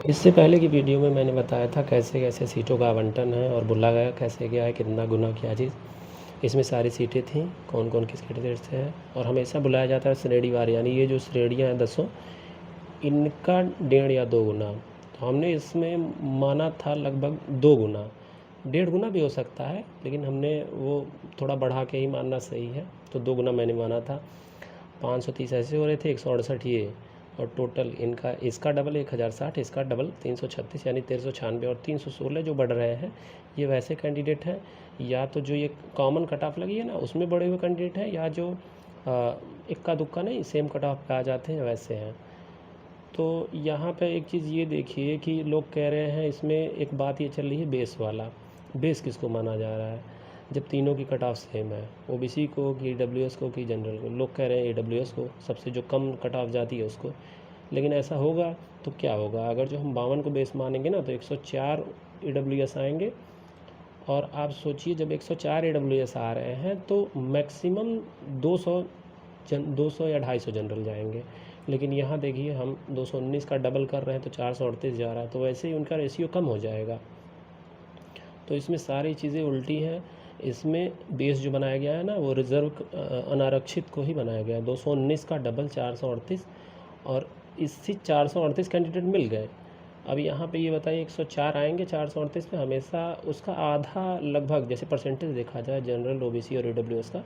इससे पहले की वीडियो में मैंने बताया था कैसे कैसे सीटों का आवंटन है और बोला गया कैसे गया है, कितना गुना क्या चीज़। इसमें सारी सीटें थीं, कौन कौन किस कैटेगरी से है, और हमेशा बुलाया जाता है श्रेणीवार, यानी ये जो श्रेणियाँ हैं 10, इनका 1.5 या 2 गुना। तो हमने इसमें माना था लगभग 2 गुना, 1.5 गुना भी हो सकता है, लेकिन हमने वो थोड़ा बढ़ा के ही मानना सही है, तो 2 गुना मैंने माना था। 530 ऐसे हो रहे थे, 168 ये, और टोटल इनका इसका डबल 1060, इसका डबल 336, यानी 1396, और 316 जो बढ़ रहे हैं ये वैसे कैंडिडेट हैं, या तो जो ये कॉमन कट ऑफ लगी है ना उसमें बढ़े हुए कैंडिडेट हैं, या जो इक्का दुक्का नहीं सेम कट ऑफ पे आ जाते हैं वैसे हैं। तो यहाँ पे एक चीज़ ये देखिए कि लोग कह रहे हैं, इसमें एक बात ये चल रही है बेस वाला, बेस किसको माना जा रहा है जब तीनों की कट ऑफ सेम है, ओबीसी को कि ईडब्ल्यूएस को कि जनरल को। लोग कह रहे हैं ईडब्ल्यूएस को, सबसे जो कम कट ऑफ जाती है उसको। लेकिन ऐसा होगा तो क्या होगा, अगर जो हम 52 को बेस मानेंगे ना तो 104 ईडब्ल्यूएस आएंगे, और आप सोचिए जब 104 ईडब्ल्यूएस आ रहे हैं तो मैक्सिमम 200 या 250 जनरल जाएंगे। लेकिन यहाँ देखिए हम 219 का डबल कर रहे हैं तो 438 जा रहा है, तो वैसे ही उनका रेशियो कम हो जाएगा। तो इसमें सारी चीज़ें उल्टी हैं। इसमें बेस जो बनाया गया है ना वो रिज़र्व अनारक्षित को ही बनाया गया है। 219 का डबल 438, और इससे 438 कैंडिडेट मिल गए। अब यहाँ पे ये बताइए 104 आएंगे 438 पे, हमेशा उसका आधा लगभग, जैसे परसेंटेज देखा जाए जनरल, ओबीसी और ईडब्ल्यूएस का,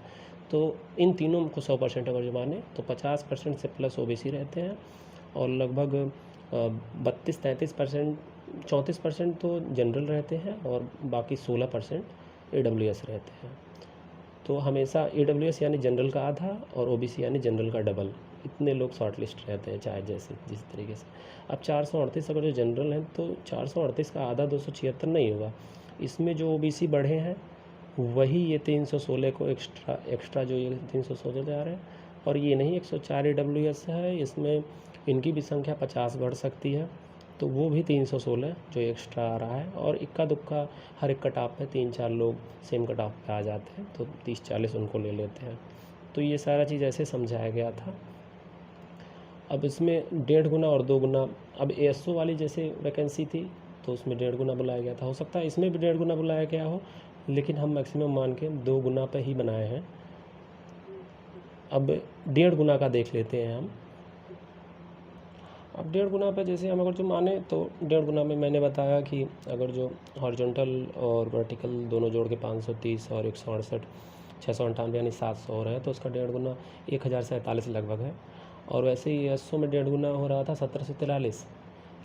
तो इन तीनों को 100% अगर जो माने तो 50% से प्लस ओबीसी रहते हैं, और लगभग 32-33%, 34% तो जनरल रहते हैं, और बाकी 16% ईडब्ल्यूएस रहते हैं। तो हमेशा ईडब्ल्यूएस यानी जनरल का आधा और ओबीसी यानी जनरल का डबल, इतने लोग शॉर्ट लिस्ट रहते हैं, चाहे जैसे जिस तरीके से। अब 438 अगर जो जनरल हैं तो 438 का आधा 276 नहीं होगा, इसमें जो ओबीसी बढ़े हैं वही ये 316 को एक्स्ट्रा जो ये 316 जा रहे हैं, और ये नहीं 104 ईडब्ल्यूएस है, इसमें इनकी भी संख्या 50 बढ़ सकती है, तो वो भी 316 जो एक्स्ट्रा आ रहा है, और इक्का दुक्का हर एक कट ऑफ पे 3-4 लोग सेम कट ऑफ पे आ जाते हैं, तो 30-40 उनको ले लेते हैं। तो ये सारा चीज़ ऐसे समझाया गया था। अब इसमें 1.5 गुना और 2 गुना, अब एएसओ वाली जैसे वैकेंसी थी तो उसमें 1.5 गुना बुलाया गया था, हो सकता है इसमें भी 1.5 गुना बुलाया गया हो, लेकिन हम मैक्सिमम मान के 2 गुना पे ही बनाए हैं। अब 1.5 गुना का देख लेते हैं हम। अब 1.5 गुना पे जैसे हम अगर जो माने तो 1.5 गुना में मैंने बताया कि अगर जो हॉरिजॉन्टल और वर्टिकल दोनों जोड़ के 530 और 168, 698 यानी 700 हो रहे हैं, तो उसका 1.5 गुना 1047 लगभग है। और वैसे ही एसओ में 1.5 गुना हो रहा था 1743,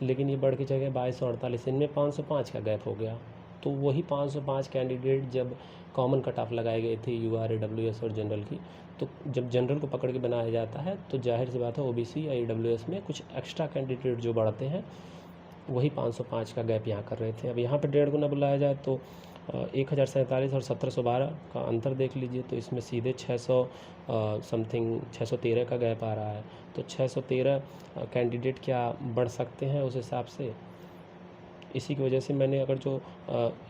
लेकिन ये बढ़ के जगह 2248, इनमें 505 का गैप हो गया। तो वही 505 कैंडिडेट जब कॉमन कट ऑफ लगाए गए थे यूआर, ईडब्ल्यूएस और जनरल की, तो जब जनरल को पकड़ के बनाया जाता है तो जाहिर सी बात है ओबीसी या ईडब्ल्यूएस में कुछ एक्स्ट्रा कैंडिडेट जो बढ़ते हैं वही 505 का गैप यहाँ कर रहे थे। अब यहाँ पे 1.5 गुना बुलाया जाए तो 1047 और 1712 का अंतर देख लीजिए, तो इसमें सीधे 600 समथिंग 613 का गैप आ रहा है। तो 613 कैंडिडेट क्या बढ़ सकते हैं उस हिसाब से। इसी की वजह से मैंने अगर जो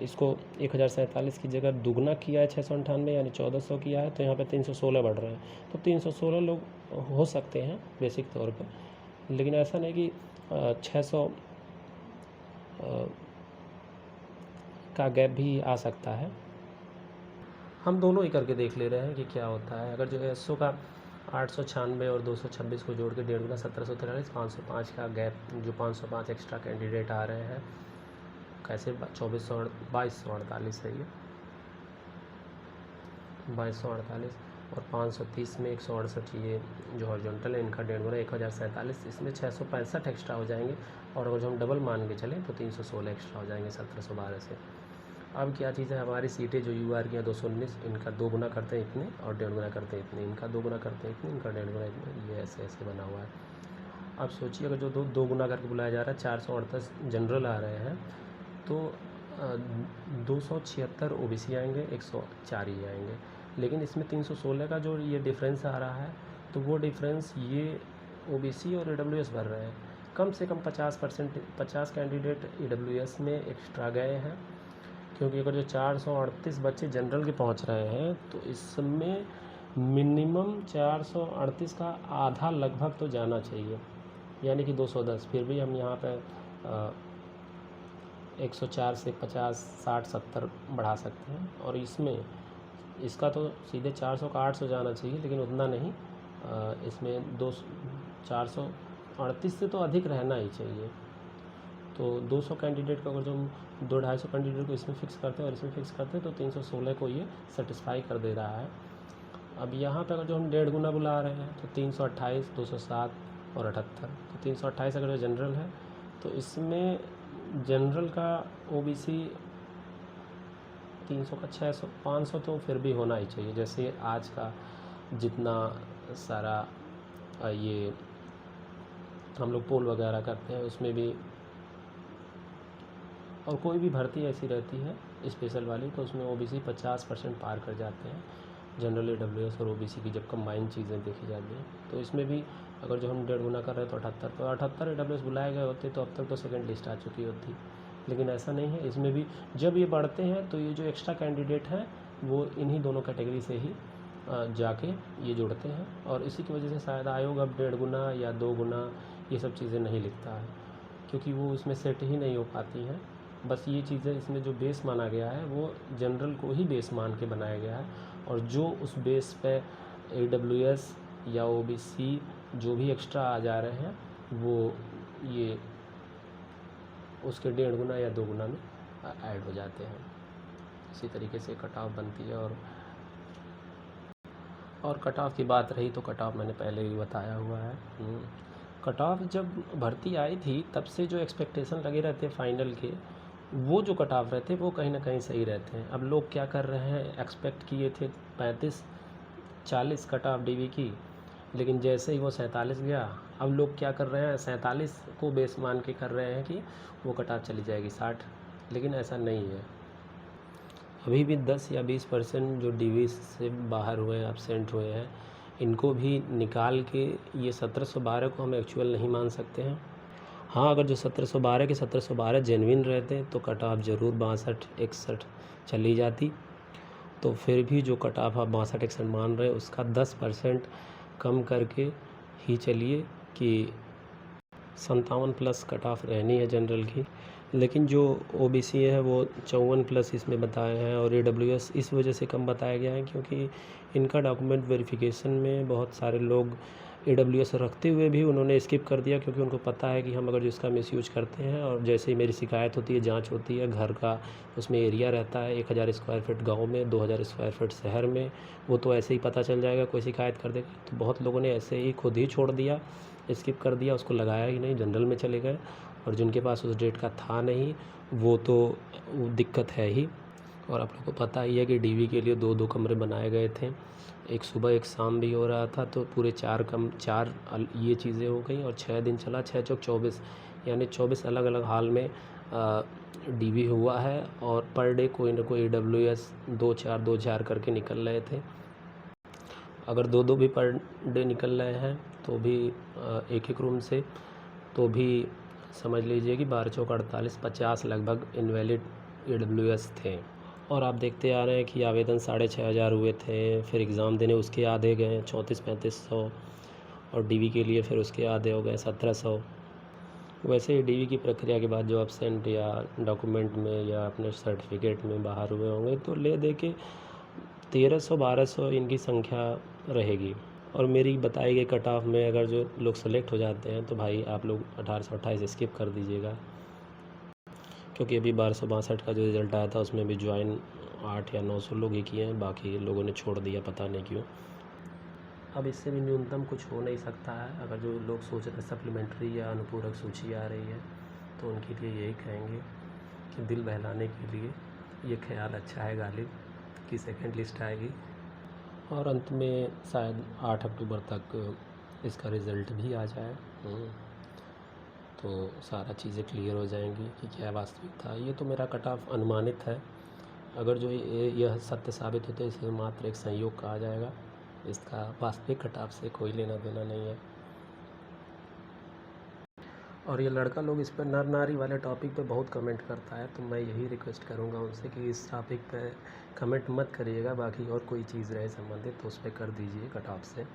इसको 1047 की जगह दुगना किया है 698 यानी 1400 किया है, तो यहाँ पे 316 बढ़ रहे हैं, तो 316 लोग हो सकते हैं बेसिक तौर पे। लेकिन ऐसा नहीं कि 600 का गैप भी आ सकता है। हम दोनों ही करके देख ले रहे हैं कि क्या होता है। अगर जो एसओ का 896 और 226 को जोड़ के 1.5 गुना 1743, 505 का गैप, जो 505 एक्स्ट्रा कैंडिडेट आ रहे हैं, कैसे 2248 है ये 2248, और 530 में 168 ये जो हॉरिजॉन्टल है इनका 1.5 गुना 1047, इसमें 665 एक्स्ट्रा हो जाएंगे, और अगर जो हम डबल मान के चलें तो 316 एक्स्ट्रा हो जाएंगे 1712 से। अब क्या चीज़ है, हमारी सीटें जो यूआर की हैं 219, इनका 2 गुना करते हैं इतने, और 1.5 गुना करते हैं इतने, इनका 2 गुना करते हैं इतने, इनका 1.5 गुना इतने, ये ऐसे ऐसे बना हुआ है। अब सोचिए अगर जो दो गुना करके बुलाया जा रहा है, 438 जनरल आ रहे हैं, तो 276 ओबीसी आएंगे, 104 ही आएंगे। लेकिन इसमें 316 का जो ये डिफरेंस आ रहा है, तो वो डिफरेंस ये ओबीसी और ईडब्ल्यूएस भर रहे हैं। कम से कम 50 कैंडिडेट ईडब्ल्यूएस में एक्स्ट्रा गए हैं, क्योंकि अगर जो 438 बच्चे जनरल के पहुंच रहे हैं तो इसमें मिनिमम 438 का आधा लगभग तो जाना चाहिए, यानी कि 210। फिर भी हम यहाँ पे 104 से 50 60 70 बढ़ा सकते हैं। और इसमें इसका तो सीधे 400 का 800 जाना चाहिए, लेकिन उतना नहीं। इसमें 438 से तो अधिक रहना ही चाहिए। तो 200 कैंडिडेट का अगर जो हम 200-250 कैंडिडेट को इसमें फ़िक्स करते हैं और इसमें फ़िक्स करते हैं तो 316 को ये सेटिस्फाई कर दे रहा है। अब यहाँ पे अगर जो हम 1.5 गुना बुला रहे हैं तो 328, 207 और 78, तो 328 अगर जो जनरल है तो इसमें जनरल का ओबीसी 300 का 600 500 तो फिर भी होना ही चाहिए। जैसे आज का जितना सारा ये हम लोग पोल वगैरह करते हैं उसमें भी, और कोई भी भर्ती ऐसी रहती है स्पेशल वाली तो उसमें ओबीसी 50% पार कर जाते हैं। जनरल ईडब्ल्यूएस और ओबीसी की जब कंबाइंड चीज़ें देखी जाती हैं तो इसमें भी अगर जो हम 1.5 गुना कर रहे हैं तो 78, तो 78 ईडब्ल्यूएस बुलाए गए होते तो अब तक तो सेकंड लिस्ट आ चुकी होती। लेकिन ऐसा नहीं है, इसमें भी जब ये बढ़ते हैं तो ये जो एक्स्ट्रा कैंडिडेट हैं वो इन्हीं दोनों कैटेगरी से ही जाके ये जुड़ते हैं। और इसी की वजह से शायद आयोग अब 1.5 गुना या 2 गुना ये सब चीज़ें नहीं लिखता है, क्योंकि वो इसमें सेट ही नहीं हो पाती हैं। बस ये चीज़ें इसमें जो बेस माना गया है वो जनरल को ही बेस मान के बनाया गया है, और जो उस बेस पे ईडब्ल्यूएस या ओबीसी जो भी एक्स्ट्रा आ जा रहे हैं वो ये उसके 1.5 गुना या 2 गुना में ऐड हो जाते हैं। इसी तरीके से कट ऑफ बनती है। और कट ऑफ की बात रही तो कट ऑफ मैंने पहले ही बताया हुआ है। कट ऑफ जब भर्ती आई थी तब से जो एक्सपेक्टेशन लगे रहते फाइनल के, वो जो कट ऑफ रहते वो कहीं ना कहीं सही रहते हैं। अब लोग क्या कर रहे हैं, एक्सपेक्ट किए थे 35-40 कट ऑफ डीवी की, लेकिन जैसे ही वो 47 गया, अब लोग क्या कर रहे हैं 47 को बेस मान के कर रहे हैं कि वो कट ऑफ चली जाएगी 60, लेकिन ऐसा नहीं है। अभी भी 10 या 20% जो डीवी से बाहर हुए हैं, एब्सेंट हुए हैं, इनको भी निकाल के ये 1712 को हम एक्चुअल नहीं मान सकते हैं। हाँ, अगर जो 1712 के 1712 जेन्युइन रहते तो कट ऑफ ज़रूर 62-61 चली जाती। तो फिर भी जो कट ऑफ आप 62-61 मान रहे हैं उसका 10% कम करके ही चलिए कि 57+ कट ऑफ रहनी है जनरल की। लेकिन जो ओबीसी है वो 54+ इसमें बताए हैं, और ईडब्ल्यूएस इस वजह से कम बताया गया है क्योंकि इनका डॉक्यूमेंट वेरिफिकेशन में बहुत सारे लोग ईडब्ल्यूएस रखते हुए भी उन्होंने स्किप कर दिया, क्योंकि उनको पता है कि हम अगर जो इसका मिसयूज करते हैं, और जैसे ही मेरी शिकायत होती है, जांच होती है, घर का उसमें एरिया रहता है 1000 स्क्वायर फीट गाँव में, 2000 स्क्वायर फीट शहर में, वो तो ऐसे ही पता चल जाएगा, कोई शिकायत कर देगा। तो बहुत लोगों ने ऐसे ही खुद ही छोड़ दिया, स्किप कर दिया, उसको लगाया ही नहीं, जनरल में चले गए। और जिनके पास उस डेट का था नहीं वो तो दिक्कत है ही। और आप लोगों को पता ही है कि डीवी के लिए 2-2 कमरे बनाए गए थे, एक सुबह एक शाम भी हो रहा था, तो पूरे 4 ये चीज़ें हो गई। और 6 दिन चला, 6 चौक 24, यानी 24 अलग अलग हाल में डीवी हुआ है। और पर डे कोई ना कोई ईडब्ल्यूएस 2-4 करके निकल रहे थे। अगर 2-2 भी पर डे निकल रहे हैं तो भी एक रूम से, तो भी समझ लीजिए कि 12 चौक 48, 50 लगभग इनवैलिड ईडब्ल्यूएस थे। और आप देखते आ रहे हैं कि आवेदन 6500 हुए थे, फिर एग्ज़ाम देने उसके आधे गए 3400-3500, और डीवी के लिए फिर उसके आधे हो गए 1700। वैसे ही डीवी की प्रक्रिया के बाद जो एब्सेंट या डॉक्यूमेंट में या अपने सर्टिफिकेट में बाहर हुए होंगे तो ले दे के 1300-1200 इनकी संख्या रहेगी। और मेरी बताई गई कट ऑफ में अगर जो लोग सेलेक्ट हो जाते हैं तो भाई आप लोग 1828 स्किप कर दीजिएगा, क्योंकि अभी 1262 का जो रिज़ल्ट आया था उसमें भी ज्वाइन 8 या 900 लोग ही किए हैं, बाकी लोगों ने छोड़ दिया, पता नहीं क्यों। अब इससे भी न्यूनतम कुछ हो नहीं सकता है। अगर जो लोग सोच रहे सप्लीमेंट्री या अनुपूरक सूची आ रही है तो उनके लिए यही कहेंगे कि दिल बहलाने के लिए ये ख्याल अच्छा है गालिब कि सेकंड लिस्ट आएगी, और अंत में शायद 8 अक्टूबर तक इसका रिज़ल्ट भी आ जाए। तो सारा चीज़ें क्लियर हो जाएंगी कि क्या वास्तविक था। ये तो मेरा कट ऑफ अनुमानित है, अगर जो यह सत्य साबित होता है इसे मात्र एक संयोग कहा जाएगा, इसका वास्तविक कट ऑफ से कोई लेना देना नहीं है। और ये लड़का लोग इस पर नर नारी वाले टॉपिक पे बहुत कमेंट करता है, तो मैं यही रिक्वेस्ट करूँगा उनसे कि इस टॉपिक पे कमेंट मत करिएगा, बाकी और कोई चीज़ रहे संबंधित तो उस पर कर दीजिए कट ऑफ से।